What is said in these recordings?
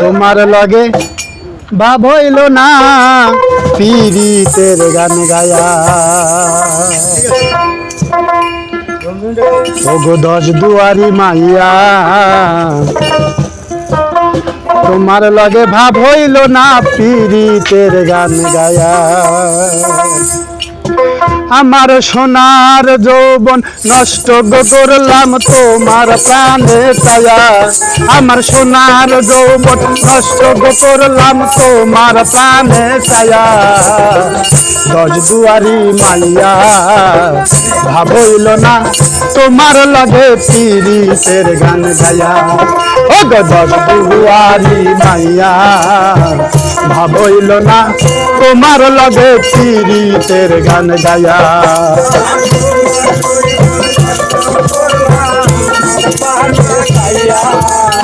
তোমার লগে ভাব হইল না পীড়িতের গান গায়া ওগো দশ দুয়ারি মাইয়া তোমার লগে ভাব হইল না পীড়িতের গান গায়া আমার সোনার যৌবন নষ্ট করলাম তোমার প্রাণে ছায়া আমার সোনার যৌবন নষ্ট করলাম তোমার প্রাণে ছায়া দশ দুয়ারি মাইয়া ভাব হইল না তোমার লগে পীড়িতের গান গায়া ও গো দশ দুয়ারি মাইয়া ভাব হইল না তোমার লগে পীড়িতের গান গায়া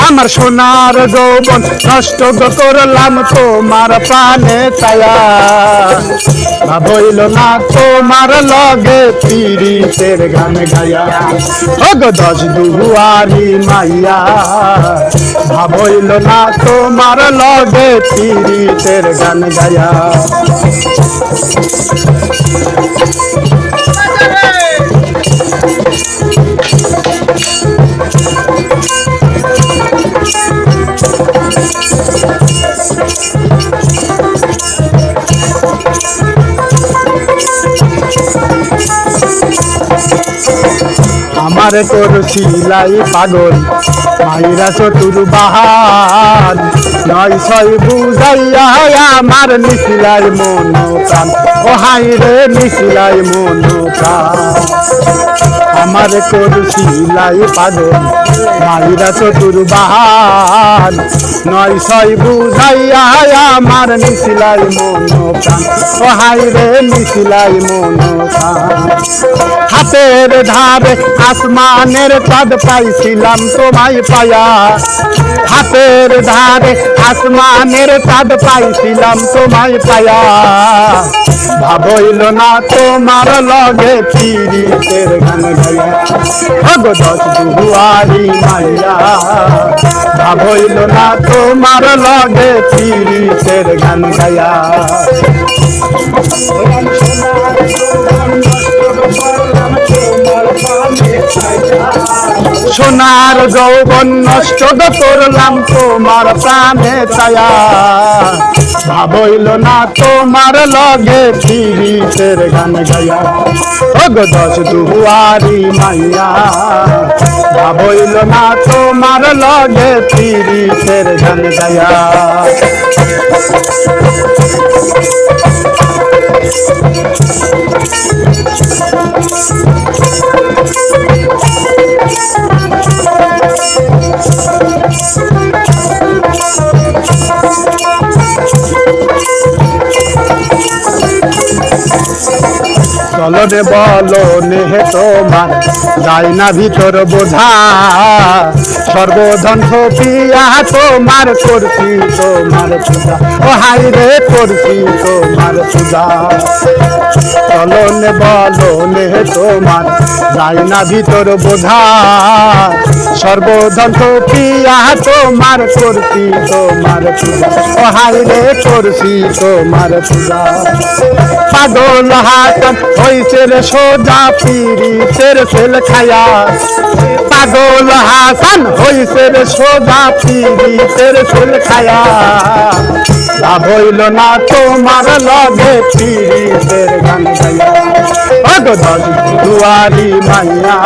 আমার সোনার যৌবন নষ্ট করলাম তোমার প্রাণে ছায়া ভাব হইল না তোমার লগে পীড়িতের গান গায়া ও গো দশ দুয়ারি মাইয়া ভাব হইল না তোমার লগে পীড়িতের গান গায়া আমার করছিলাই পাগল মাইরা চতুর বাহার নয় ছয় বুঝাইয়া আমার নিশিলাই মন প্রাণ ও হাই রে নিশিলাই মন প্রাণ আমার করছিলাই পাগল মাইরা চতুর বাহার নয় ছয় বুঝাইয়া আমার নিশিলাই মন প্রাণ ও হাই রে নিশিলাই মন প্রাণ হাতের ধারে আসমানের চাঁদ পাইছিলাম তোমায় পায়া হাতের ধারে আসমানের চাঁদ পাইছিলাম তোমায় পায়া ভাব হইল না তোমার লগে পীড়িতের গান গায়া ও গো দশ দুয়ারি মাইয়া ভাব হইল না তোমার লগে পীড়িতের গান গায়া সোনার যৌবন নষ্ট করলাম তোমার প্রাণে ছায়া ভাব হইল না তোমার লগে পীড়িতের গান গায়া ও গো দশ দুয়ারি মাইয়া ভাব হইল না তোমার লগে পীড়িতের গান গায়া চলো রে বলো নেহে তোমার যায় না ভিতর বোঝা সর্বধন পিয়া তোমার করছি তোমার পূজা ও হাই রে করছি তোমার পূজা চলো নে বলো নেহে তোমার যায় না ভিতর বোঝা সর্বধন পিয়া তোমার করছি তোমার পূজা ও হাই রে করছি তোমার পূজা পাগল হাসান হইছে রে সোজা পীড়িতের সেল খায়া পাগল হাসান হইছে রে সোজা পীড়িতের সেল খায়া লাভ হইল না তোমার লগে পীড়িতের গান গায়া ও গো দশ দুয়ারি মাইয়া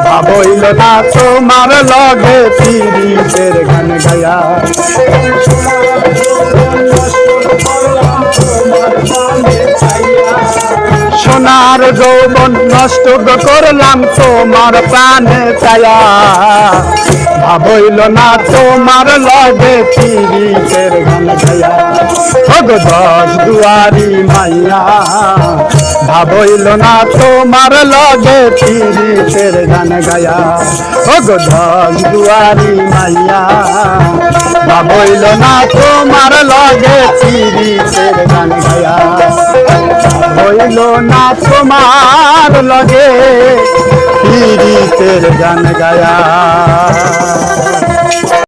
লাভ হইল না তোমার লগে পীড়িতের গান গায়া সোনার যৌবন নষ্ট করলাম তোমার প্রাণে ছায়া ভাব হইল না তোমার লগে পীড়িতের গান গায়া ও গো দশ দুয়ারি মাইয়া ভাব হইল না তোমার লগে পীড়িতের গান গায়া ও গো দশ দুয়ারি মাইয়া ভাব হইল না তোমার লগে পীড়িতের গান গায়া হইল না তোমার লগে পীড়িতের গান গায়া।